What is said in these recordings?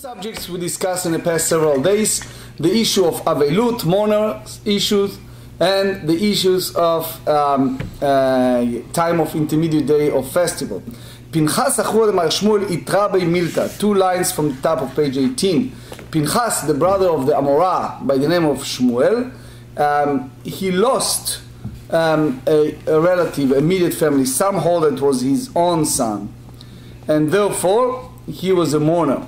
subjects we discussed in the past several days: the issue of avelot, mourner issues, and the issues of time of intermediate day of festival. פינחס אחור למר שמואל יתרא בי מילתא. 2 lines from the top of page 18. פינחס, the brother of the Amorah by the name of Shmuel, he lost a relative, immediate family. Some hold that it was his own son, and therefore he was a mourner.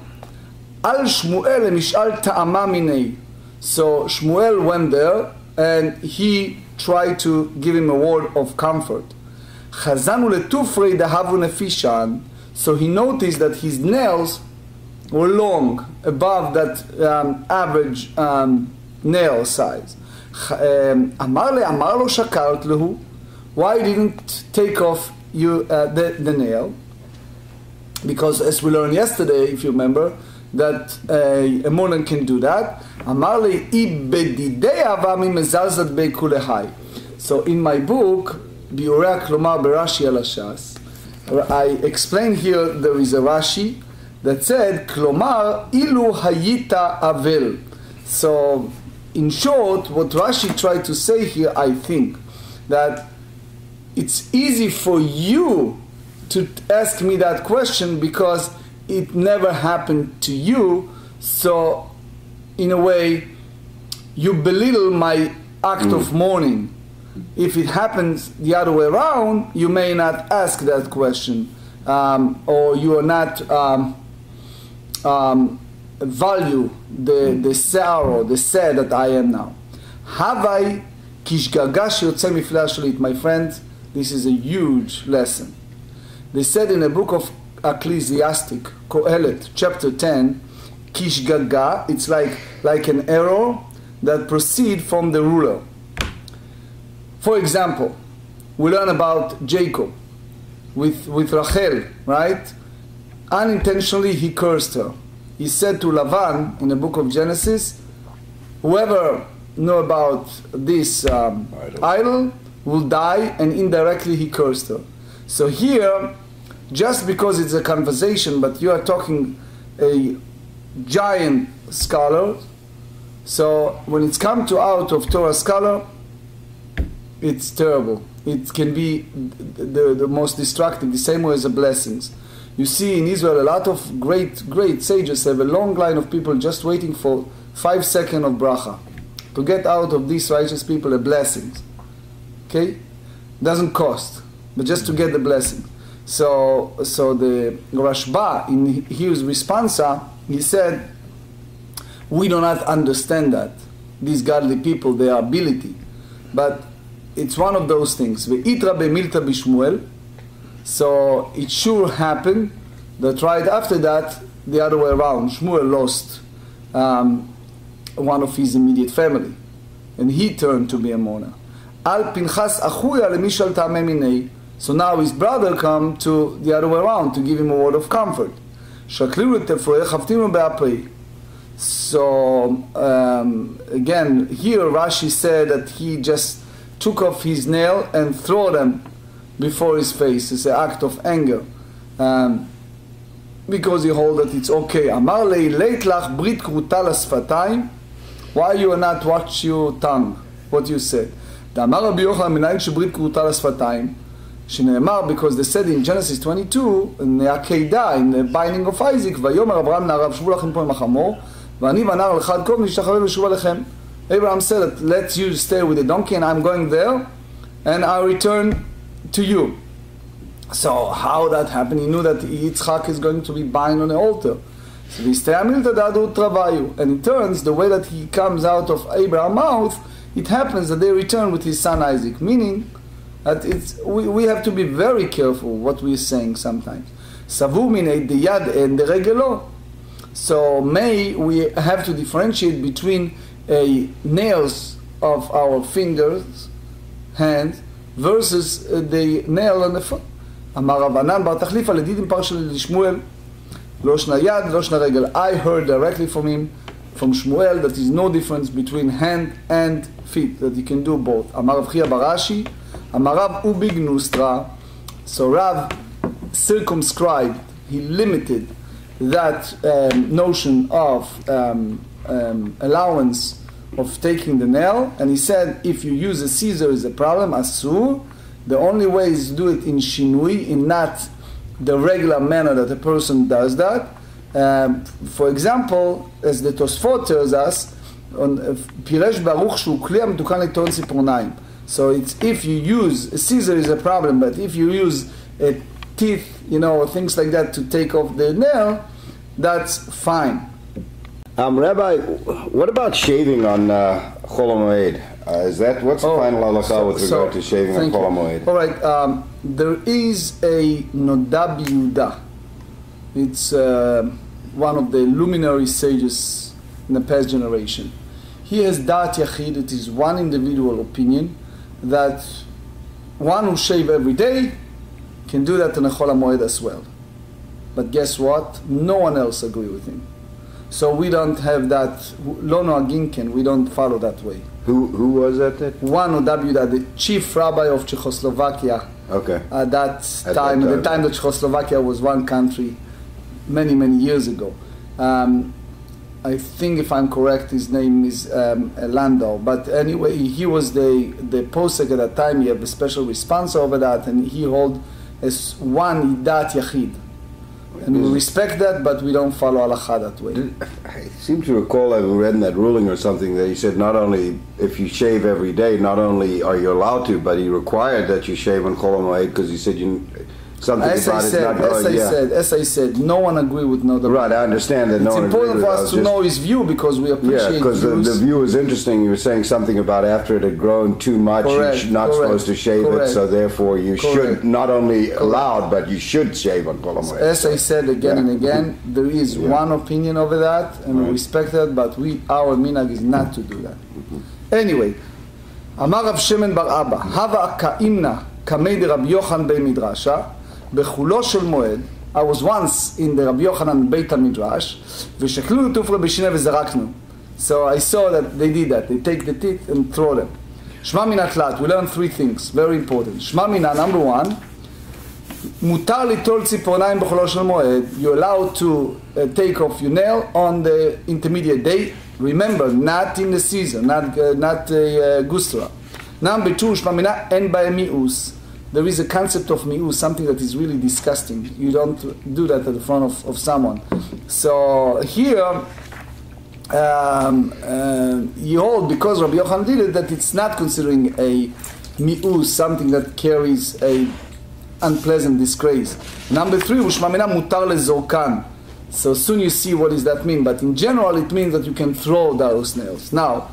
Al Shmuel mishal ta'ama minei. So Shmuel went there and he tried to give him a word of comfort. Chazanu letufrei dahavu nefishan. So he noticed that his nails were long, above that average nail size. Amar lo shakalt lehu. Why didn't take off you the nail? Because as we learned yesterday, if you remember, that a mourner can do that. Amar le ibedidei avami mezalzat beikulehai. So in my book, Biurea Klomar Berashi Alashas, I explain here there is a Rashi that said Klomar ilu hayita avel. So in short, what Rashi tried to say here, I think, that it's easy for you to ask me that question because it never happened to you, so in a way you belittle my act of mourning. If it happens the other way around, you may not ask that question, or you are not value the sorrow, the sad that I am now. Havai kishgagash yotze mifla shalit. My friends, this is a huge lesson. They said in the book of Ecclesiastic, Kohelet, chapter 10, kishgaga, it's like an arrow that proceeds from the ruler. For example, we learn about Jacob with Rachel, right? Unintentionally he cursed her. He said to Lavan in the book of Genesis, whoever know about this idol will die, and indirectly he cursed her. So here, just because it's a conversation, but you are talking a giant scholar, so when it's come to out of Torah scholar, it's terrible. It can be the most destructive, the same way as the blessings. You see in Israel a lot of great sages have a long line of people just waiting for 5 seconds of bracha to get out of these righteous people a blessing. Okay? Doesn't cost, but just to get the blessing. So the Rashba in his responsa, he said, we do not understand that, these godly people, their ability, but it's one of those things. Ve'itra be'milta b'Shmuel. So it sure happened that right after that, the other way around, Shmuel lost one of his immediate family, and he turned to be a mourner. Al Pinchas achuya lemishal ta'ameh minei. So now his brother come to the other way around to give him a word of comfort. Shakliru tefroeh chavtimu be'apri. So again, here Rashi said that he just took off his nail and threw them before his face. It's an act of anger, because he hold that it's okay. Amar lei leit lach brit kruta lasfatayim. Why you are not watch your tongue? What you said? Amar Rabbi Yochanan minayin shebrit kruta lasfatayim. Shneimar, because they said in Genesis 22 in the Akedah, in the binding of Isaac, vayomer Abraham na'arav shvu lachem po im hachamor v'ani v'nar l'chad kol nishtachaveh v'shuva lechem. Abraham said that let you stay with the donkey and I'm going there and I'll return to you. So how that happened? He knew that Yitzchak is going to be bound on the altar. So and it turns the way that he comes out of Abraham's mouth, it happens that they return with his son Isaac, meaning that we have to be very careful what we are saying sometimes. Savur minei de yad and de regelo. So we have to differentiate between nails of our fingers, hand, versus the nail on the foot. Amar Ravanan bar Tachlifa ledidim parshal Shmuel lo shna yad lo shna regel. I heard directly from him, from Shmuel, that there is no difference between hand and feet, that you can do both. Amar Rav Chia Barashi, Amar Rav ubig nustra. So Rav circumscribed, he limited that notion of allowance of taking the nail, and he said if you use a scissor is a problem, asur. The only way is to do it in shinui, in not the regular manner that a person does that. For example, as the Tosfot tells us, on Piresh Baruch shu kli המתוקן לטעון ציפורניים. So it's if you use a scissor is a problem, but if you use a teeth, you know, or things like that to take off the nail, that's fine. Rabbi, what about shaving on Chol HaMoed? Is that what's the final halakha with regard to shaving on Chol HaMoed? All right, there is a Noda B'Yehuda. It's one of the luminary sages in the past generation. He has Dat Yachid. It is one individual opinion that one who shave every day can do that in a Chol HaMoed as well. But guess what? No one else agree with him. So we don't have that. Lo noagin ken. We don't follow that way. Who was that? One of the chief rabbi of Czechoslovakia. Okay. At that time, at the time that Czechoslovakia was one country, many years ago. I think, if I'm correct, his name is Landau. But anyway, he was the posek at that time. He had a special response over that, and he held as one dat yachid. And we respect that, but we don't follow halakha that way. I seem to recall I read in that ruling or something that he said not only if you shave every day, not only are you allowed to, but he required that you shave on Chol HaMoed because he said something as about I it said, not going. As I said, no one agree with no. Right, I understand that. It's no one important for us to know his view because we appreciate. Yeah, because the view is interesting. You were saying something about after it had grown too much, you're not supposed to shave it, so therefore you should not only allowed, but you should shave on Chol HaMoed. As I said again and again, there is one opinion over that, and we respect that, but our minhag is not to do that. Anyway, Amar Rav Shemen bar Abba, Hava ka'imna kamei de Rabbi Yochanan bei Midrasha. בחולו של מועד, I was once in the Rabbi Yochanan Beit HaMidrash, ושקלו תופרה בשינה וזרקנו. So I saw that they did that. They take the teeth and throw them. שמע מן התלת, we learn three things, very important. שמע מן, number one, מותר ליטול ציפורניים בחולו של מועד. You're allowed to take off your nail on the intermediate day. Remember, not in the season, not gustra. Number two, שמע מן, אין בהם מיאוס. There is a concept of mi'us, something that is really disgusting. You don't do that at the front of someone. So here, you hold, because Rabbi Yochanan did it, that it's not considering a mi'us, something that carries a unpleasant disgrace. Number three, ushmamina mutar lezorkan. So soon you see what does that mean. But in general, it means that you can throw those nails. Now,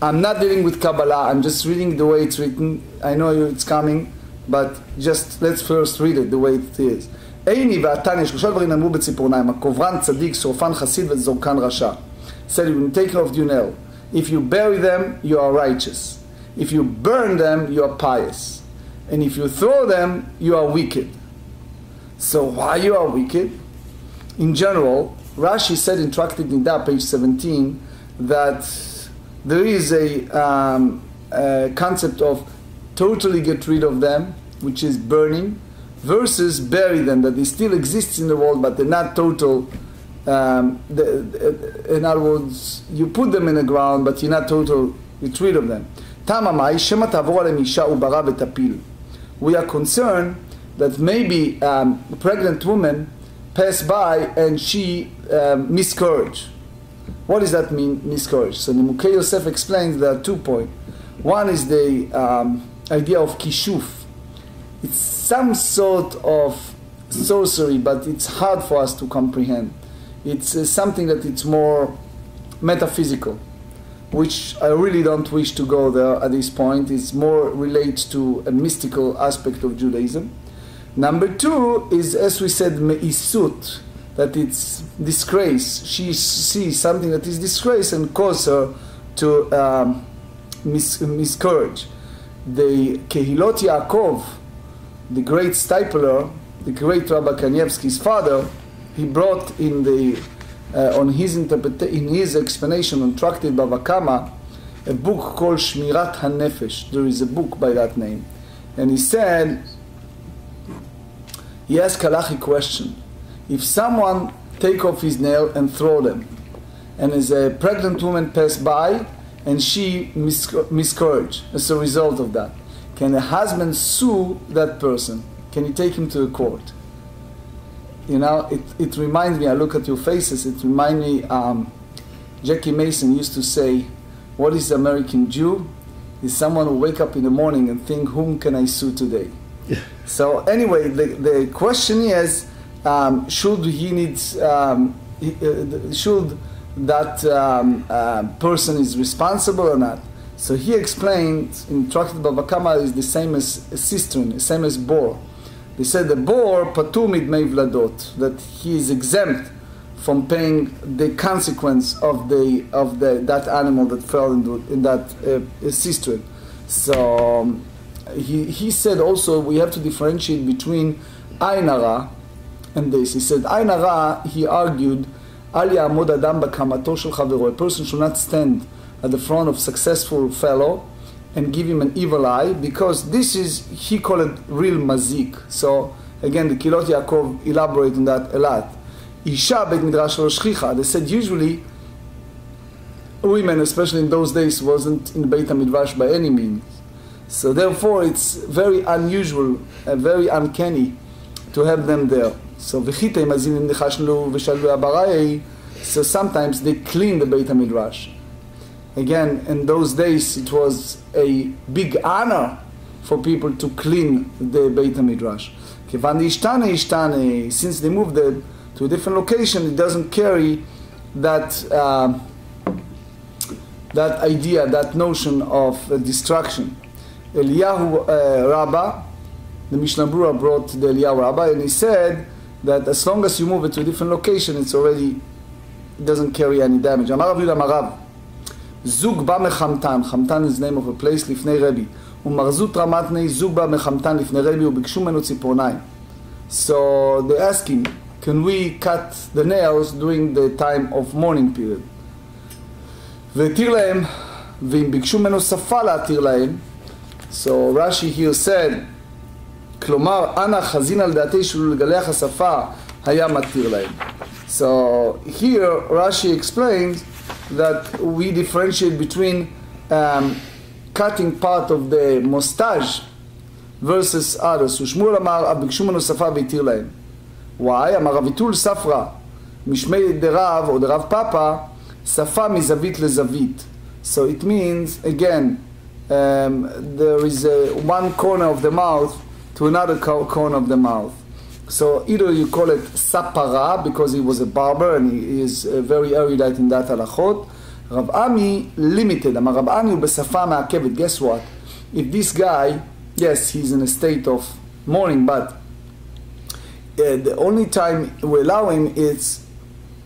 I'm not dealing with Kabbalah. I'm just reading the way it's written. I know it's coming. But just let's first read it the way it is. Eini ve'atan, שלושה דברים נאמרו בציפורניים, הקוברן צדיק, שורפן חסיד וזורקן רשע. Said, you take off your nail. If you bury them, you are righteous. If you burn them, you are pious. And if you throw them, you are wicked. So why you are wicked? In general, Rashi said in Tractate Moed, page 17, that there is a concept of totally get rid of them, which is burning, versus bury them, that they still exist in the world, but they're not total. In other words, you put them in the ground, but you're not total get rid of them. We are concerned that maybe a pregnant woman passed by and she miscarried. What does that mean, miscarriage? So Nimukei Yosef explains there are 2 points. One is the idea of kishuf. It's some sort of sorcery, but it's hard for us to comprehend. It's something that it's more metaphysical, which I really don't wish to go there at this point. It's more relates to a mystical aspect of Judaism. Number two is, as we said, me'isut, that it's disgrace. She sees something that is disgrace and cause her to miscarriage. The Kehilot Yaakov, the great stipler, the great Rabbi Kanievsky's father, he brought in the in his explanation on Tractate Bava Kama, a book called Shmirat HaNefesh. There is a book by that name, and he said, he asked a halachic question: if someone take off his nail and throw them. And as a pregnant woman passed by, and she miscarried as a result of that, can the husband sue that person? Can he take him to a court? You know, it reminds me, I look at your faces, it reminds me, Jackie Mason used to say, what is the American Jew? Is someone who wake up in the morning and think, whom can I sue today? Yeah. So anyway, the question is, should that person is responsible or not? So he explained in Tractate Moed is the same as a cistern, the same as bore. They said the bore patur midmei vladot, that he is exempt from paying the consequence of that animal that fell in that cistern. So he said also we have to differentiate between ayin hara and this. He said ayin hara, he argued, al ya'amod adam b'kamato shel chavero, a person should not stand at the front of successful fellow and give him an evil eye, because this is, he called it real mazik. So again, the Kilot Yaakov elaborate on that a lot. Isha beit midrash lo shchicha. They said usually women, especially in those days, wasn't in Beit HaMidrash by any means. So therefore it's very unusual, very uncanny to have them there. So so sometimes they clean the Beit HaMidrash. Again, in those days it was a big honor for people to clean the Beit HaMidrash. Since they moved to a different location, it doesn't carry that that idea, that notion of destruction. Eliyahu Rabbah, the Mishnah Berurah brought the Eliyahu Rabbah, and he said that as long as you move it to a different location, it doesn't carry any damage. Amar Rav Yudah Amar Rav, Zug ba mechamtan. Chamtan is the name of a place, Lifnei Rebbe. Umarzut ramatnei zug ba mechamtan Lifnei Rebbe ubikshu menu tzipornayim. So they ask him, can we cut the nails during the time of mourning period? והתיר להם, ואם ביקשו ממנו שפה להתיר להם. So Rashi here said, כלומר, אנא חזין על דעתי שלו לגלח השפה היה מתיר להם. So here Rashi explains that we differentiate between cutting part of the mustache versus others. ושמואל אמר, ביקשו ממנו שפה והתיר להם. Why? אמר רב ביטול ספרא, משמי דרב או דרב פאפה, שפה מזווית לזווית. So it means, again, there is one corner of the mouth to another corner of the mouth. So either you call it sapara because he was a barber and he is very erudite in that halachot. Rav Ami limited. Amar Rav Ami בשפה מעכבת. Guess what? If this guy, yes, he's in a state of mourning, but the only time we allow him is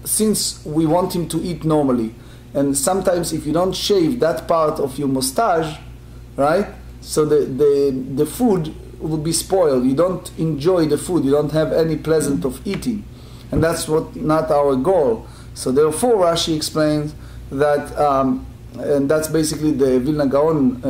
since we want him to eat normally. And sometimes if you don't shave that part of your mustache, right, so the food will be spoiled. You don't enjoy the food. You don't have any pleasant of eating. And that's not our goal. So therefore Rashi explains that, and that's basically the Vilna Gaon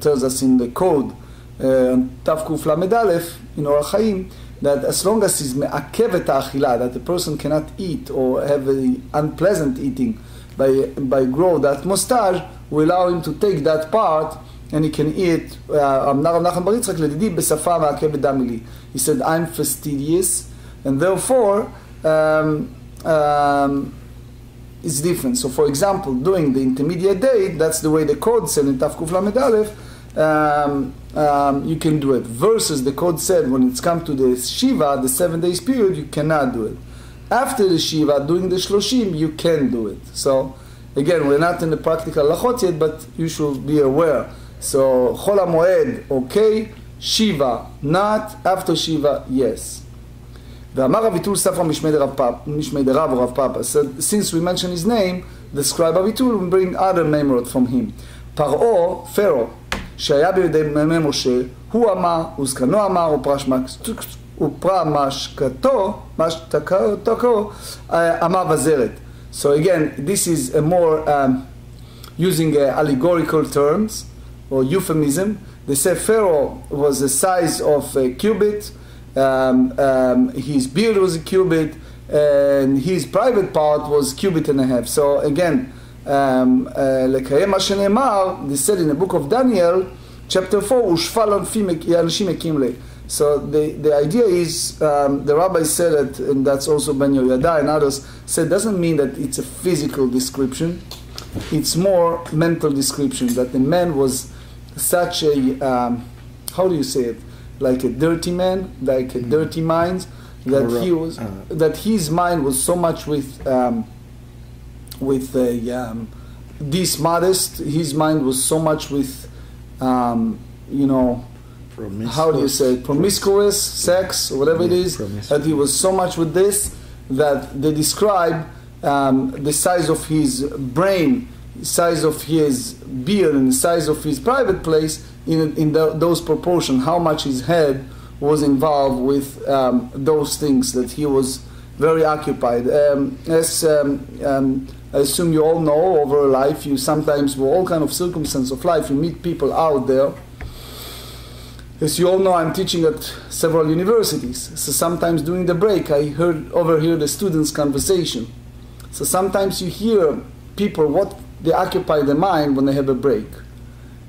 tells us in the code, Tav Kuf Lamed Aleph, in Orach Chaim, that as long as he's me'akev et ha'achila, that the person cannot eat or have an unpleasant eating by grow that mustache, we allow him to take that part and he can eat. He said, I'm fastidious, and therefore it's different. So for example, during the intermediate day, that's the way the code said in Tav Kuf Lamed Aleph, you can do it. Versus the code said when it's come to the Shiva, the 7 days period, you cannot do it. After the Shiva, during the Shloshim, you can do it. So again, we're not in the practical halachot yet, but you should be aware. So Chol HaMoed, okay, Shiva, not. After Shiva, yes. ואמר הביטול ספרא משמי דרב או רב פאפה. So since we mentioned his name, the scribe הביטול will bring other memorot from him. פרעה, Pharaoh, שהיה בידי משה, הוא אמר, וזקנו אמר, ופרע משקתו, אמר וזרת. So again, this is a more using allegorical terms or euphemism. They say Pharaoh was the size of a cubit, his beard was a cubit, and his private part was cubit and a half. So again, לקיים מה שנאמר, they said in the book of Daniel, chapter 4, ושפל אנשים הקים לי. So the idea is, the rabbi said it, and that's also Ben Yoyada and others said, doesn't mean that it's a physical description. It's more mental description, that the man was such a, how do you say it, like a dirty man, like a dirty mind, that he was, that his mind was so much with this modest, his mind was so much with, you know, how do you say it, promiscuous sex, or whatever it is, that he was so much with this, that they describe the size of his brain, size of his beard, and the size of his private place in those proportions, how much his head was involved with those things, that he was very occupied. As I assume you all know, over life, you sometimes, with all kind of circumstances of life, you meet people out there. As you all know, I'm teaching at several universities. So sometimes during the break, I overhear the students' conversation. So sometimes you hear people, what they occupy their mind when they have a break.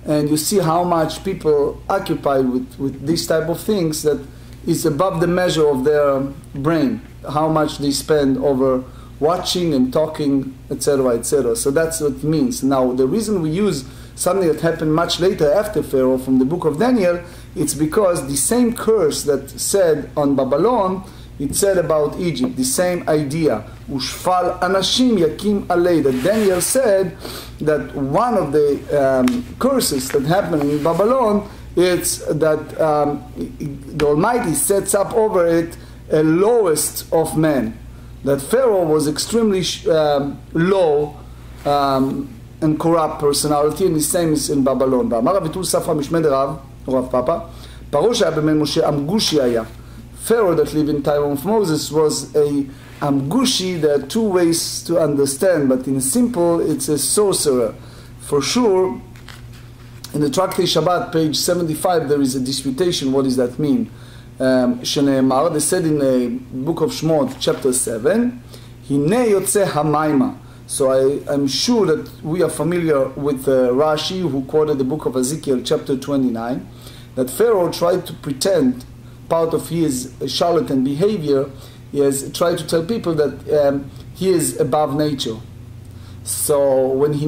And you see how much people occupy with these type of things that is above the measure of their brain. How much they spend over watching and talking, etc., etc. So that's what it means. Now, the reason we use something that happened much later after Pharaoh from the book of Daniel, it's because the same curse that said on Babylon, it said about Egypt, the same idea. Ushfal anashim yakim alei. That Daniel said that one of the curses that happened in Babylon, it's that the Almighty sets up over it a lowest of men. That Pharaoh was extremely low and corrupt personality, and the same is in Babylon. ואמר הביטול ספרא משמי דרב, רב פאפה, פרעה שהיה בן משה אמגושי היה. Pharaoh that lived in time of Moses was a amgushi. There are two ways to understand, but in simple, it's a sorcerer. For sure, in the Tractate Shabbat, page 75, there is a disputation. What does that mean? שנאמר, they said in the book of Shemot, chapter 7, הנה יוצא המימה. So I'm sure that we are familiar with Rashi, who quoted the book of Ezekiel, chapter 29, that Pharaoh tried to pretend, part of his charlatan behavior, he has tried to tell people that he is above nature. So when he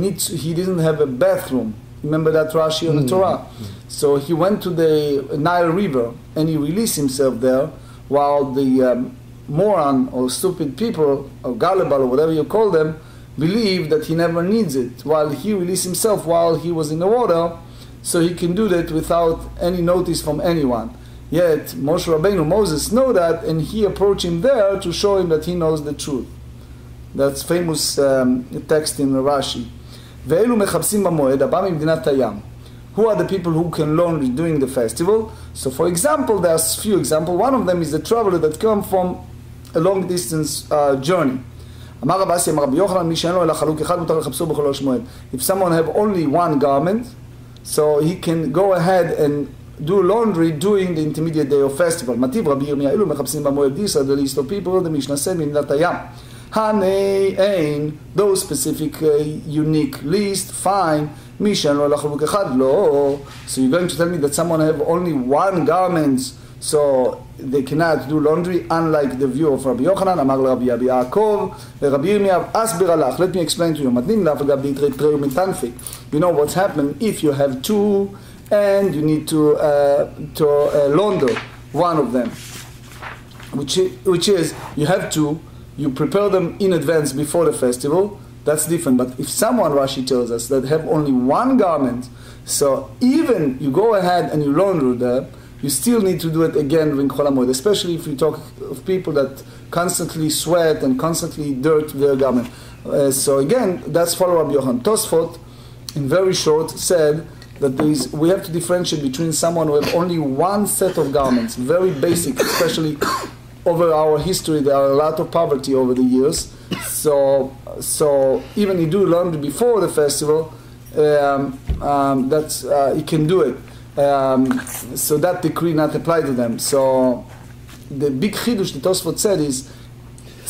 didn't have a bathroom. Remember that Rashi on the Torah? So he went to the Nile River and he released himself there, while the moron or stupid people, or gullible or whatever you call them, believe that he never needs it, while he released himself while he was in the water, so he can do that without any notice from anyone. Yet Moshe Rabbeinu, Moses, know that, and he approached him there to show him that he knows the truth. That's famous text in Rashi. ואלו מחפשים במועד הבא ממדינת הים. Who are the people who can learn during the festival? So for example, there's few examples. One of them is the traveler that come from a long distance journey. אמר רב אסי, אמר רבי יוחנן, מי שאין לו אלא חלוק אחד מותר לחפשו בכל ראש מועד. If someone have only one garment, so he can go ahead and do laundry during the intermediate day of festival. מטיב רבי ירמיה, אלו מחפשים במועד דיסא, the list of people, the משנה said ממדינת הים. Hanei ein, those specific unique list, fine. מי שאין לו אלא חלוק אחד, לא. So you're going to tell me that someone have only one garment, so they cannot do laundry, unlike the view of Rabbi Yochanan. אמר לרבי אבי יעקב, רבי ירמיה, אסביר לך, let me explain to you. מתנים לך וגם להתראה ומתנפק. You know what's happened if you have two and you need to launder one of them, which is you have two, you prepare them in advance before the festival. That's different. But if someone, Rashi tells us, that have only one garment, so even you go ahead and you launder them, you still need to do it again during Chol HaMoed, especially if you talk of people that constantly sweat and constantly dirt their garment. So again, that's follow Rabbi Yochanan. Tosfot, in very short, said that we have to differentiate between someone who have only one set of garments, very basic, especially over our history. There are a lot of poverty over the years. So even you do laundry before the festival, that's you can do it. So that decree not apply to them. So the big chidush the Tosfot said is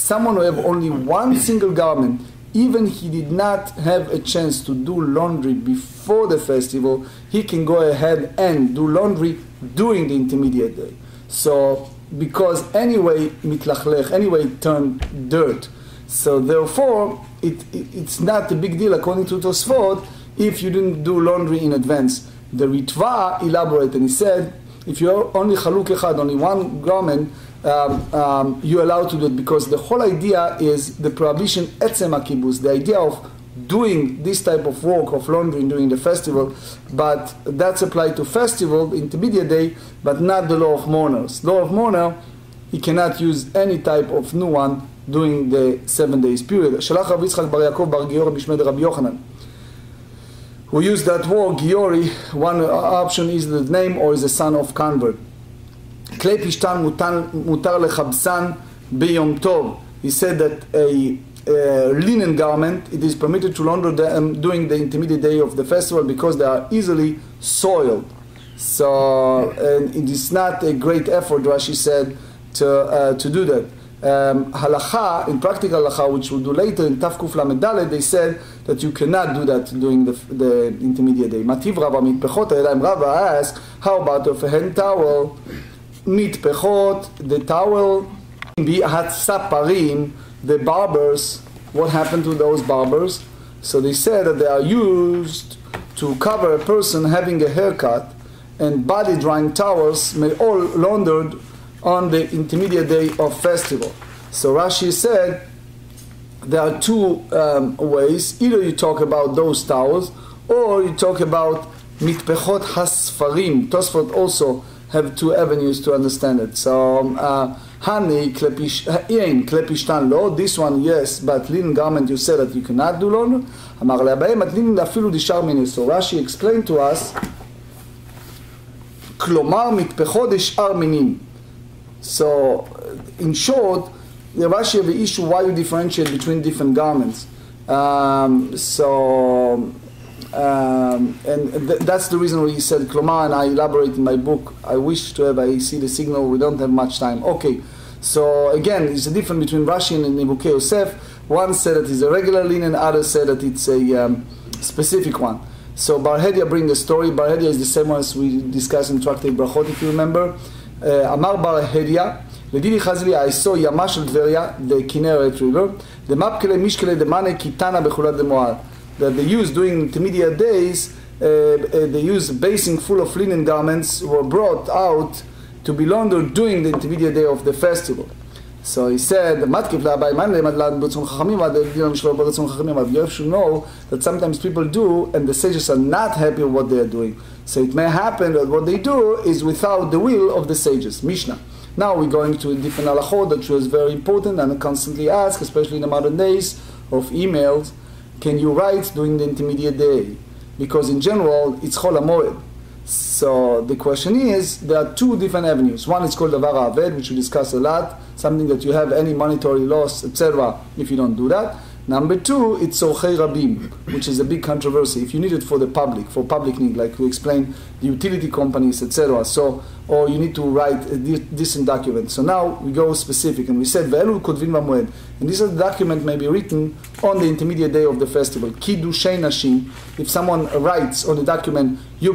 someone who have only one single garment, even he did not have a chance to do laundry before the festival, he can go ahead and do laundry during the intermediate day. So, because anyway, mitlachlech, anyway it turned dirt. So therefore, it's not a big deal according to Tosfot if you didn't do laundry in advance. The Ritva elaborated and he said, if you're only chaluk echad, only one garment, you're allowed to do it, because the whole idea is the prohibition etzem hakibus, the idea of doing this type of work of laundry during the festival, but that's applied to festival, the intermediate day, but not the law of mourners. Law of mourner, he cannot use any type of new one during the 7 days period. Shalach Rav Yitzchak bar Yaakov bar Giori Bishmed Rabbi Yochanan, who used that word Giori. One option is the name or is the son of convert. Klei pishtan mutar lechabsan biyom tov. He said that a linen garment, it is permitted to launder them during the intermediate day of the festival because they are easily soiled. So and it is not a great effort, Rashi said, to do that. Halacha, in practical halacha, which we'll do later in Tafkuf Lamed Daled, they said that you cannot do that during the intermediate day. Mativ Rava mitpechot hayadayim. Rava asked, how about a hand towel? Mitpechot, the towel, saparim, the barbers, what happened to those barbers? So they said that they are used to cover a person having a haircut, and body drying towels may all laundered on the intermediate day of festival. So Rashi said there are two ways. Either you talk about those towels, or you talk about mitpechot hasfarim. Tosfot also have two avenues to understand it. So hani klepishtan lo. This one yes, but linen garment you said that you cannot do laundry. Amar le'abayim at linen afilu dishar mini. So Rashi explained to us. Klomar mitpechot dishar minim. So, in short, the Rashi have the issue why you differentiate between different garments. And that's the reason why he said Klomar, and I elaborate in my book. I wish to have, I see the signal, we don't have much time. Okay, so again, it's a difference between Rashi and Nivukei Yosef. One said that it's a regular linen, others said that it's a specific one. So Bar Hedia bring the story. Bar Hedia is the same one as we discussed in Tractate Brachot, if you remember. Amar Bar Hedia, לדיני חזלי, I saw ימה של טבריה, the Kinneret River, the מפקלה משקלה דמנה קיטנה בחולת דמועד. That they use during intermediate days, they use a basin full of linen garments were brought out to be laundered during the intermediate day of the festival. So he said, you have to know that sometimes people do, and the sages are not happy with what they are doing. So it may happen that what they do is without the will of the sages. Mishnah. Now we're going to a different halachot that was very important and constantly asked, especially in the modern days of emails, can you write during the intermediate day? Because in general, it's chol hamoed. So the question is, there are two different avenues. One is called davar aved, which we discuss a lot, something that you have any monetary loss, etc. if you don't do that. Number two, it's sorchei rabim, which is a big controversy. If you need it for the public, for public need, like we explained, the utility companies, etc. So, or you need to write a decent document. So now we go specific, and we said, ve'elu kotvin b'moed, and this document may be written on the intermediate day of the festival. Kiddushay nashim, if someone writes on the document, you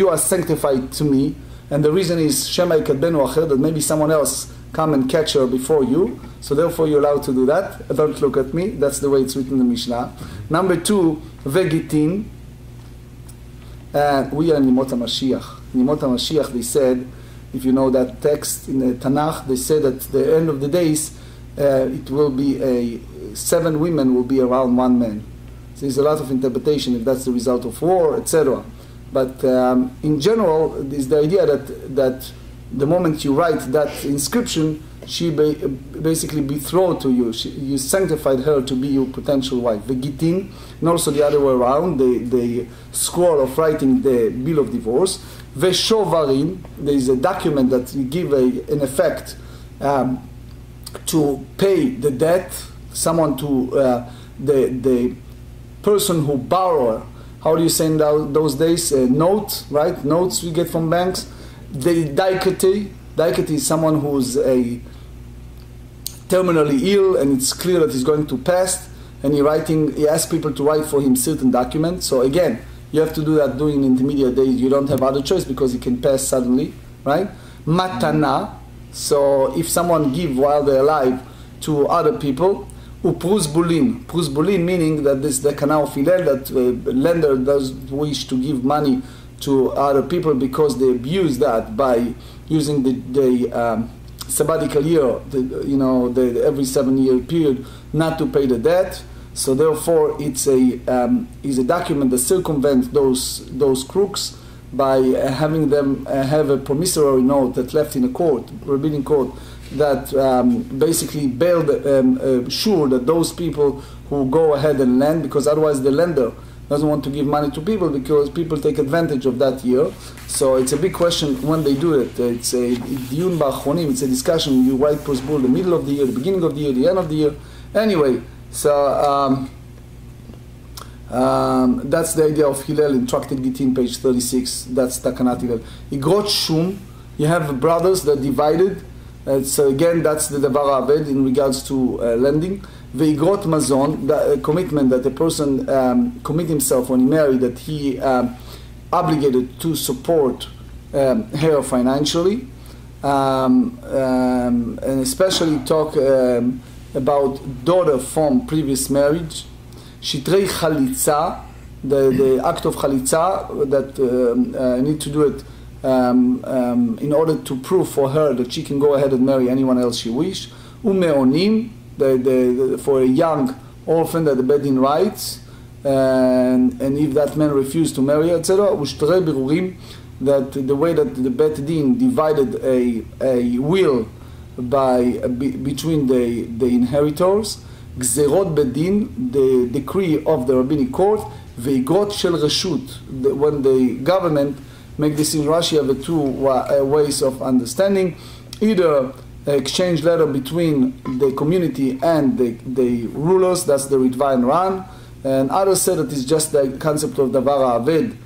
are sanctified to me, and the reason is shema yikadbenu acher, that maybe someone else come and catch her before you, so therefore you're allowed to do that. Don't look at me, that's the way it's written in the Mishnah. Number two, vegitin. We are in Nimot HaMashiach. Nimot HaMashiach, they said, if you know that text in the Tanakh, they said that the end of the days, it will be 7 women will be around 1 man. So there's a lot of interpretation if that's the result of war, etc. But in general, there's the idea that the moment you write that inscription, she basically betrothed to you. You sanctified her to be your potential wife. Vegitin, and also the other way around, the scroll of writing the bill of divorce. Veshovarim, there is a document that you give an effect to pay the debt, someone to the person who borrow. How do you say in those days? Note, right? Notes we get from banks. The daikati is someone who's terminally ill and it's clear that he's going to pass, and he asks people to write for him certain documents. So again, you have to do that during intermediate days. You don't have other choice because he can pass suddenly, right? Matana, so if someone give while they're alive to other people, uprus bulin. Prus bulin meaning that this the kana of Hillel, that lender doesn't wish to give money to other people because they abuse that by using the sabbatical year, every 7-year period, not to pay the debt. So therefore, it's a document that circumvents those crooks by having them have a promissory note that left in a court, rabbinic court, that basically bailed sure that those people who go ahead and lend, because otherwise the lender doesn't want to give money to people because people take advantage of that year. So it's a big question when they do it. It's a diyun ba'achronim, it's a discussion. You write prosbul the middle of the year, the beginning of the year, the end of the year. Anyway, so that's the idea of Hillel in Tractate Gittin, page 36. That's Takanat Hillel. Igrot Shum, you have brothers that divided. So again, that's the Davar Aved in regards to lending. Veigrot Mazon, the commitment that the person commit himself when he married, that he obligated to support her financially, and especially talk about daughter from previous marriage. Shitrei Chalitza, the act of Chalitza, that need to do it in order to prove for her that she can go ahead and marry anyone else she wish. Umeonim, for a young orphan that the Bedin writes, and if that man refused to marry, etc. Ushtrei Birurim, that the way that the Bet Din divided a will between the inheritors, Gzerot Bedin, the decree of the rabbinic court, Veigrot Shel Reshut, when the government make this in Russia, the two ways of understanding, either exchange letter between the community and the rulers, that's the Ritva and Ran, and others said that it's just the concept of Davar Aved.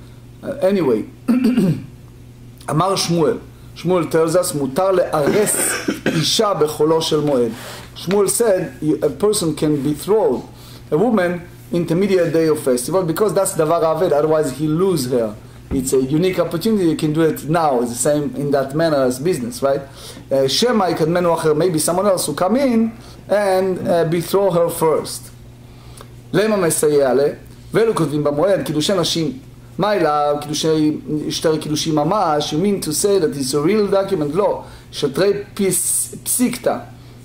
Anyway, Amar Shmuel. Shmuel tells us, Mutar le'ares isha becholo shel moed. Shmuel said a person can betroth a woman intermediate day of festival because that's Davar Aved, otherwise he lose her. It's a unique opportunity. You can do it now. It's the same in that manner as business, right? Shema ikadmenu acher, maybe someone else will come in and betroth her first. למה מסייע לה? ואלו כותבים במועד, קידושי נשים. מה אליו? שטר קידושי ממש, you mean to say that it's a real document? לא. שטרי פסיקתא,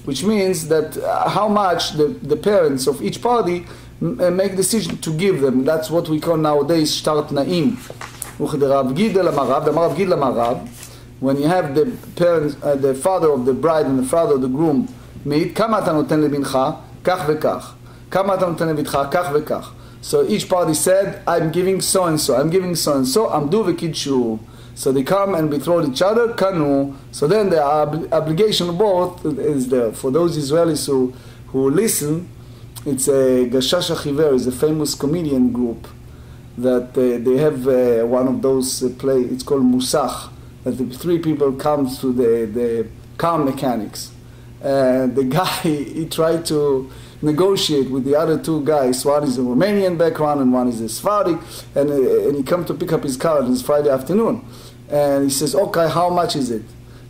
which means that how much the parents of each party make decision to give them. That's what we call nowadays שטר תנאים. וכדרב גידל המרב, אמר רב גידל המרב, when you have the parents, the father of the bride and the father of the groom meet, כמה אתה נותן לבנך? כך וכך. כמה אתה נותן לבנך? כך וכך. So each party said, I'm giving so and so, I'm giving so and so, עמדו וקידשו. So they come and betroth each other, קנו. So then the obligation of both is there. For those Israelis who listen, it's a Gashash Achiver, is a famous comedian group that they have one of those play, it's called Musach, that the three people come to the car mechanics. The guy, he tried to negotiate with the other two guys. One is a Romanian background and one is a Sephardi, and he come to pick up his car on his Friday afternoon. And he says, okay, how much is it?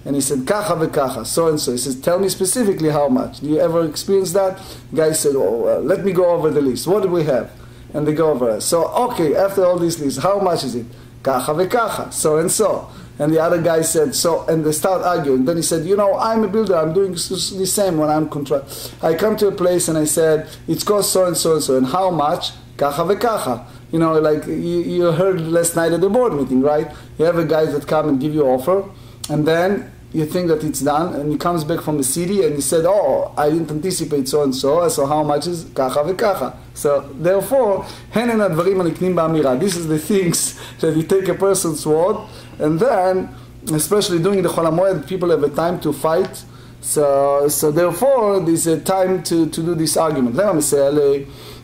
And he said, kacha vekacha, so and so. He says, tell me specifically how much. Do you ever experience that? The guy said, oh, let me go over the list. What do we have? And they go over it. So, okay, after all these lists, how much is it? Kacha vekacha, so and so. And the other guy said, so, and they start arguing. Then he said, you know, I'm a builder, I'm doing the same when I'm contract. I come to a place and I said, it's cost so and so and so, and how much? Kacha vekacha. You know, like you heard last night at the board meeting, right? You have a guy that come and give you offer, and then you think that it's done, and he comes back from the city and he said, oh, I didn't anticipate so and so, so how much is kacha vekacha? So therefore, henen advarim haniknim ba'amira. This is the things that you take a person's word, and then, especially during the Chol HaMoed, people have a time to fight. So therefore, there's a time to do this argument. למה מסייע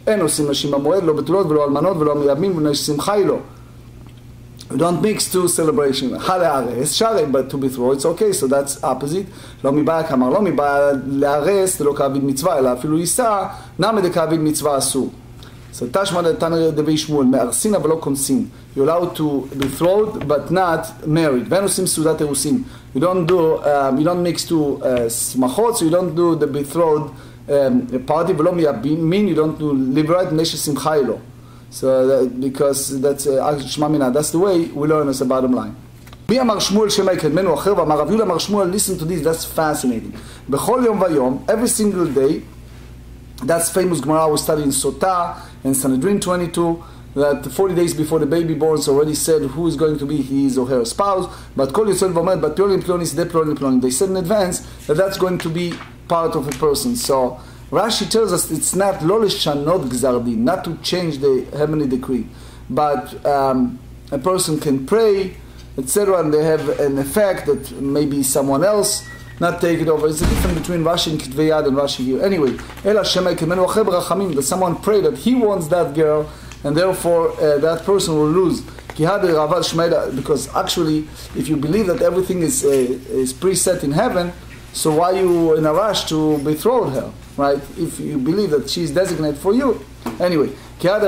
אין עושים נשים במועד, לא בתולות ולא אלמנות ולא מייבמים ולא שמחה היא לא. We don't mix two celebrations. הלהרס, שרי, but to betroth, it's okay, so that's opposite. לא מבעיה כאמר, לא מבעיה להרס, ולא כאביד מצווה, אלא אפילו יישא, נמי דכאביד מצווה אסור. So תשמע תנא דבי שמואל, מארסין אבל לא קונסין. You're allowed to betroth, but not married. ואין עושים סעודת אירוסין. You don't mix two שמחות, so you don't do the betrothed party, ולא מין, you don't do liberate, מפני ששמחה היא לא. So because that's that's the way we learn as a bottom line. מי אמר שמואל שמאי קדמנו אחר ואמר רב יהודה אמר שמואל, listen to this, that's fascinating. בכל יום ויום, every single day, that's famous Gemara we study in Sotah and Sanhedrin 22, that 40 days before the baby born already said who is going to be his or her spouse, but כל יוצא ואומרת, but פלוני פלוני שדה פלוני פלוני. They said in advance that that's going to be part of a person. So Rashi tells us it's not lo leshanot gzar din, not to change the heavenly decree, but a person can pray, etc., and they have an effect that maybe someone else not take it over. It's a difference between Rashi and Kitvei Yad and Rashi here. Anyway, Ela Shemai Kemenu Acher B'Rachamim, that someone prayed that he wants that girl, and therefore that person will lose. Because actually, if you believe that everything is preset in heaven, so why are you in a rush to betroth her, right? If you believe that she is designated for you. Anyway, he heard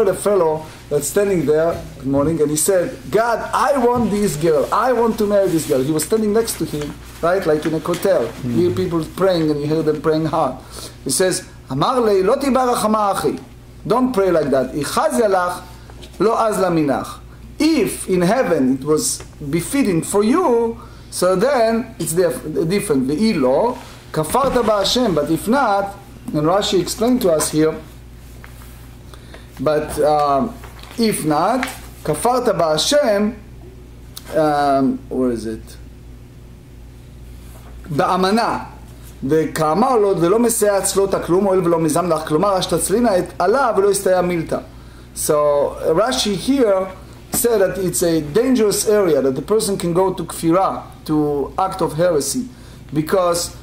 a fellow that's standing there, good morning, and he said, God, I want this girl, I want to marry this girl. He was standing next to him, right, like in a hotel. You hear people praying and you hear them praying hard. He says, Amar lei, lo tiba rachama achi. Don't pray like that. If in heaven it was befitting for you, so then it's different. Ve'ilo, kafarta ba'Hashem. But if not, and Rashi explained to us here, but if not, kafarta ba'Hashem, where is it? באמנה. וכאמר לו, זה לא מסייע אצלו את הכלום, הואיל ולא מזם לך, כלומר, השתצלינה את עלה ולא הסתייע מילתא. So Rashi here said that it's a dangerous area, that the person can go to kfirah, to act of heresy, because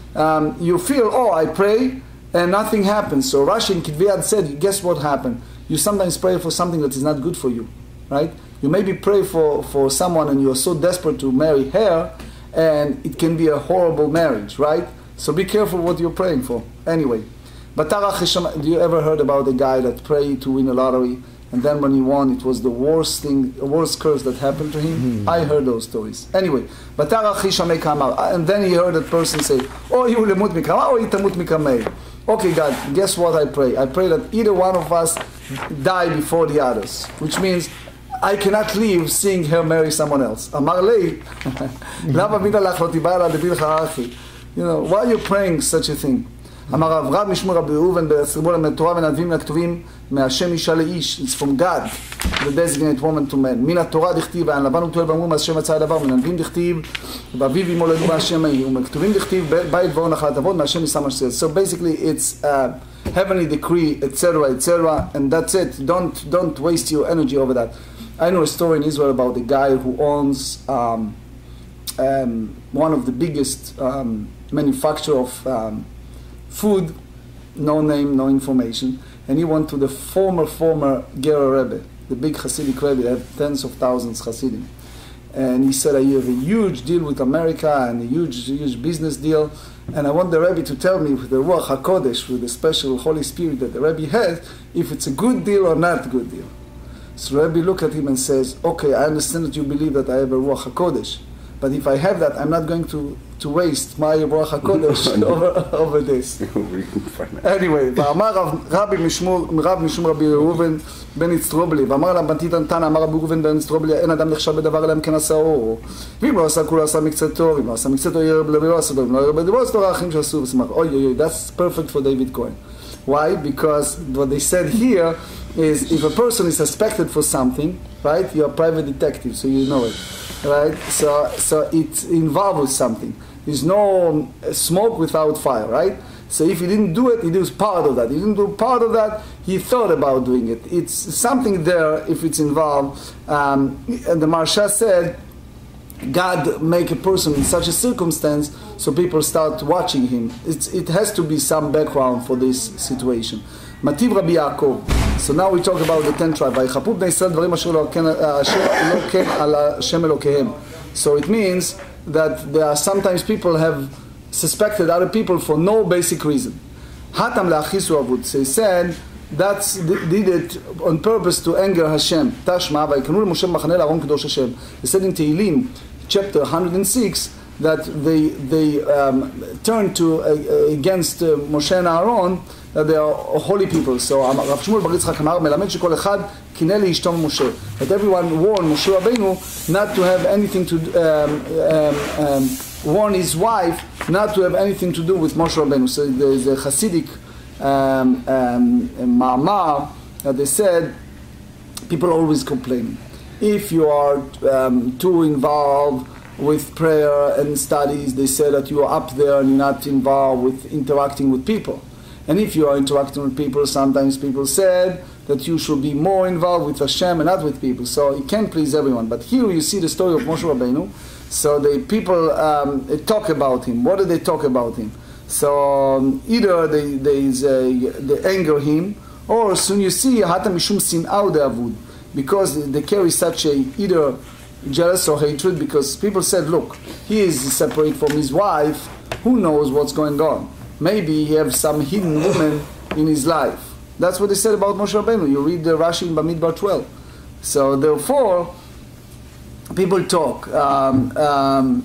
you feel, oh, I pray, and nothing happens. So Rashi in Kitvei Yad said, guess what happened? You sometimes pray for something that is not good for you, right? You maybe pray for someone and you are so desperate to marry her, and it can be a horrible marriage, right? So be careful what you're praying for. Anyway, do you ever heard about a guy that prayed to win a lottery, and then when he won, it was the worst thing, the worst curse that happened to him? I heard those stories. Anyway, and then he heard that person say, oh, you will lemut mikama, or itamut mikamei. Okay, God, guess what I pray? I pray that either one of us die before the others, which means I cannot live seeing her marry someone else. Amar lei, lama mina lach lo tiba ala debil charachi. You know, why are you praying such a thing? אמר רב משמואל רבי ראובן בסרבול המתורה ונביאים לכתובים מהשם אישה לאיש. It's from God, the designate woman to man. מן התורה דכתיב, והלבן ותואל ואמרו מהשם מצא הדבר, מן הנביאים דכתיב, ואביו ימולדו מהשם ההיא, ומכתובים דכתיב, בית ואור נחלת אבות, מהשם יישא מה שצריך. So basically it's a heavenly decree, etc., etc., and that's it. Don't waste your energy over that. I know a story in Israel about a guy who owns one of the biggest manufacturer of food, no name, no information, and he went to the former Gerrer Rebbe, the big Hasidic Rebbe, had tens of thousands Hasidim, and he said, I have a huge deal with America and a huge business deal, and I want the Rebbe to tell me with the Ruach HaKodesh, with the special Holy Spirit that the Rebbe has, if it's a good deal or not a good deal. So Rebbe looked at him and says, okay, I understand that you believe that I have a Ruach HaKodesh, but if I have that, I'm not going to waste my Ruach HaKodesh over this. Anyway, ואמר רב משום רבי ראובן בן יצטרובלי, ואמר לה בנתיתן תנא, אמר רבי ראובן בן יצטרובלי, אין אדם נחשב בדבר אלא אם כן עשהו, ואם לא עשה כולו עשה מקצת טוב, אם לא עשה מקצת טוב יראה בלבי לא עשה טוב, אם לא יראה בלבי לא עשה טוב, האחים שעשו ושמח. אוי, that's perfect for David Cohen. Why? Because what they said here is if a person is suspected for something, right, you're a private detective, so you know it, right? So it's involved with something. There's no smoke without fire, right? So if he didn't do it, he was part of that. He didn't do part of that, he thought about doing it. It's something there if it's involved. And the Maharsha said, God make a person in such a circumstance so people start watching him. It has to be some background for this situation. Mativ Rabbi Yaakov. So now we talk about the 10 tribes. ויחפו בני ישראל דברים אשר לא כן על השם אלוקיהם. So it means that there are sometimes people have suspected other people for no basic reason. Hatam le'achisu avut. So he said that did it on purpose to anger Hashem. Tashma vayikanu leMoshe b'machane l'Aaron kadosh Hashem. He said in Tehillim, chapter 106, that they turned to against Moshe and Aaron, that they are holy people. So Rav Shmuel bar Yitzchak amar melamed shekol echad kineh leishto Moshe. That everyone warned Moshe Rabbeinu not to have anything to warn his wife not to have anything to do with Moshe Rabbeinu. So there is a Hasidic ma'amar that they said people are always complaining. If you are too involved with prayer and studies, they say that you are up there and you're not involved with interacting with people. And if you are interacting with people, sometimes people said that you should be more involved with Hashem and not with people. So you can't please everyone. But here you see the story of Moshe Rabbeinu. So the people talk about him. What do they talk about him? So either they anger him, or soon you see Hatam Mishum Sin'au De'avud, because they carry such a either jealous or hatred, because people said, look, he is separate from his wife, who knows what's going on? Maybe he has some hidden woman in his life. That's what they said about Moshe Rabbeinu. You read the Rashi in Bamidbar 12. So therefore, people talk. Others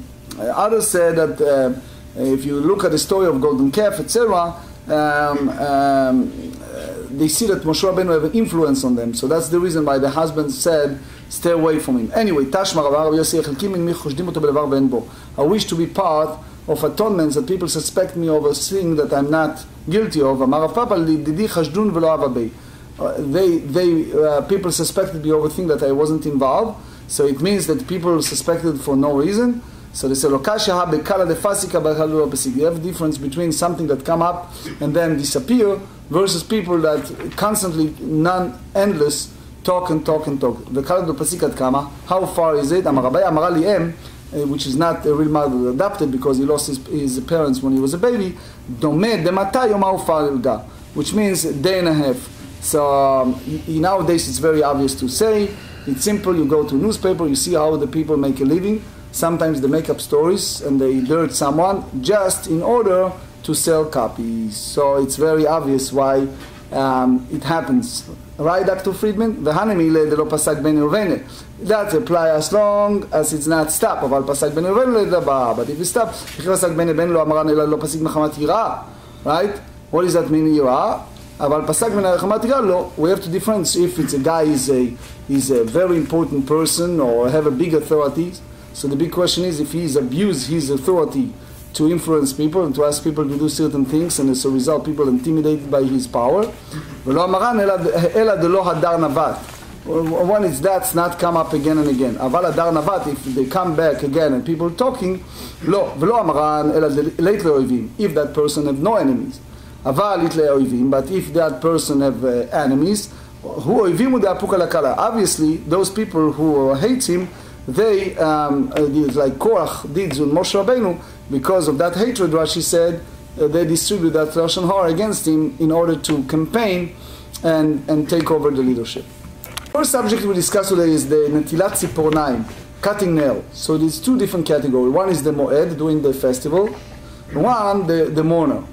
say that if you look at the story of Golden Calf, etc., they see that Moshe Rabbeinu have an influence on them. So that's the reason why the husband said, stay away from him. Anyway, Tashma Rav Yossi Echelkim min mi choshdim oto belevar ve'en bo. I wish to be part of atonements that people suspect me of a sin that I'm not guilty of. Amar Rav Papa lididi chashdun velo ava bei. People suspected me of a thing that I wasn't involved. So it means that people suspected for no reason. So they say, you have the difference between something that come up and then disappear versus people that constantly, endless, talk and talk and talk. How far is it? Which is not a real mother adopted because he lost his parents when he was a baby. Which means a day and a half. So nowadays it's very obvious to say. It's simple. You go to a newspaper, you see how the people make a living. Sometimes they make up stories and they alert someone just in order to sell copies. So it's very obvious why it happens. Right, Dr. Friedman? That apply as long as it's not stop. But if you stop, right? What does that mean? We have to difference if it's a guy is a very important person or have a big authority. So the big question is if he's abused his authority to influence people and to ask people to do certain things, and as a result people are intimidated by his power. One is that's not come up again and again. If they come back again and people talking, if that person have no enemies. But if that person have enemies, obviously those people who hate him, they like Korach did on Moshe Rabbeinu, because of that hatred, Rashi said, they distribute that Lashon Hara against him in order to campaign and take over the leadership. First subject we discuss today is the Netilat Tzipornaim, cutting nail. So there's two different categories. One is the Moed, doing the festival. One, the mourner.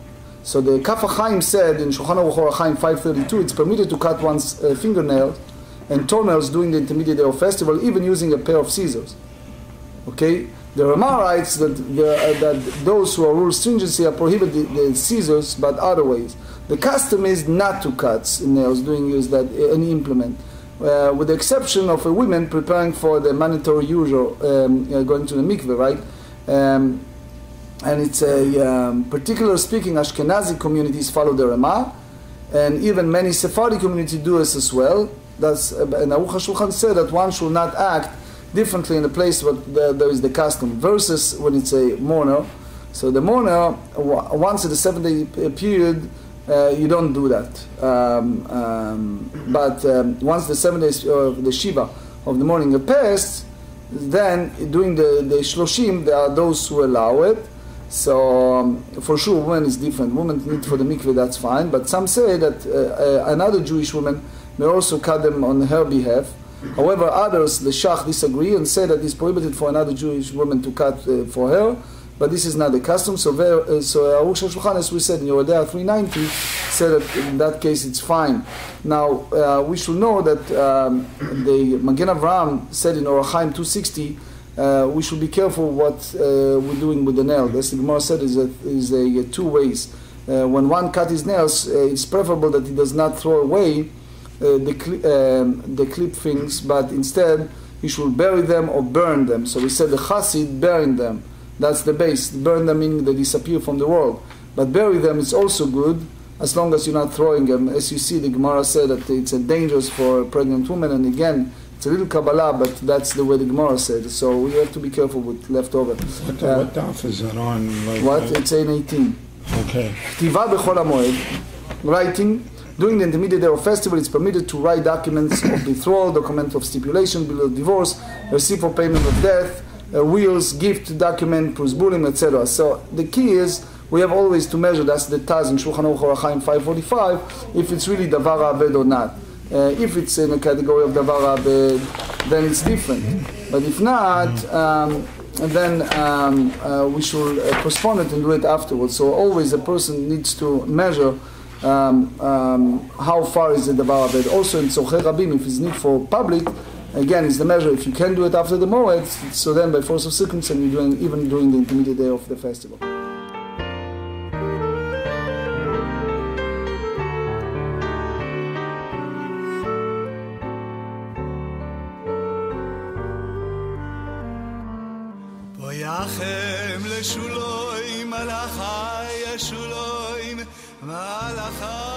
So the Kaf HaChaim said in Shulchan Aruch Orach Chaim 532, it's permitted to cut one's fingernails and toenails during the intermediate day of festival, even using a pair of scissors. Okay? The Rama writes that those who are rule stringency are prohibited the scissors, but other ways. The custom is not to cut nails during use that any implement, with the exception of a woman preparing for the mandatory usual going to the mikveh, right? And it's a particular speaking Ashkenazi communities follow the Rama, and even many Sephardi communities do this as well. That's and Aruch HaShulchan said that one should not act differently in the place where there is the custom versus when it's a mourner. So the mourner, once in the 7-day period, you don't do that. But once the 7 days of the Shiva of the morning have passed, then during the Shloshim, there are those who allow it. So for sure, women is different. Women need for the mikveh, that's fine. But some say that another Jewish woman may also cut them on her behalf. However, others, the Shach, disagree and say that it's prohibited for another Jewish woman to cut for her, but this is not the custom. So Aruch HaShulchan, as we said in Yoredea 390, said that in that case it's fine. Now, we should know that the Magen Avraham said in Orach Chaim 260, we should be careful what we're doing with the nail. As the Gemara said, is a two ways. When one cut his nails, it's preferable that he does not throw away the clip things, but instead he should bury them or burn them. So we said the chassid burying them, that's the base. Burn them meaning they disappear from the world, but bury them is also good as long as you're not throwing them. As you see, the Gemara said that it's dangerous for a pregnant woman, and again, it's a little Kabbalah, but that's the way the Gemara said. So we have to be careful with leftover. What daf is that on? What? It's in 18. Okay. Ktiva b'chol hamoed, writing. During the intermediate day of festival, it's permitted to write documents of betrothal, document of stipulation, bill of divorce, receipt for payment of death, wills, gift document, prosbulim, etc. So the key is we have always to measure. That's the Taz in Shulchan Aruch Orach Chaim 545. If it's really davar aved or not. If it's in a category of davar aved, then it's different. But if not, then we should postpone it and do it afterwards. So always a person needs to measure how far is the davar aved. Also in Tzorchei Rabim, if it's need for public, again, it's the measure. If you can do it after the Moed, so then by force of circumstance, you're doing even during the intermediate day of the festival. לשולוים מלאכי השולוים מלאכי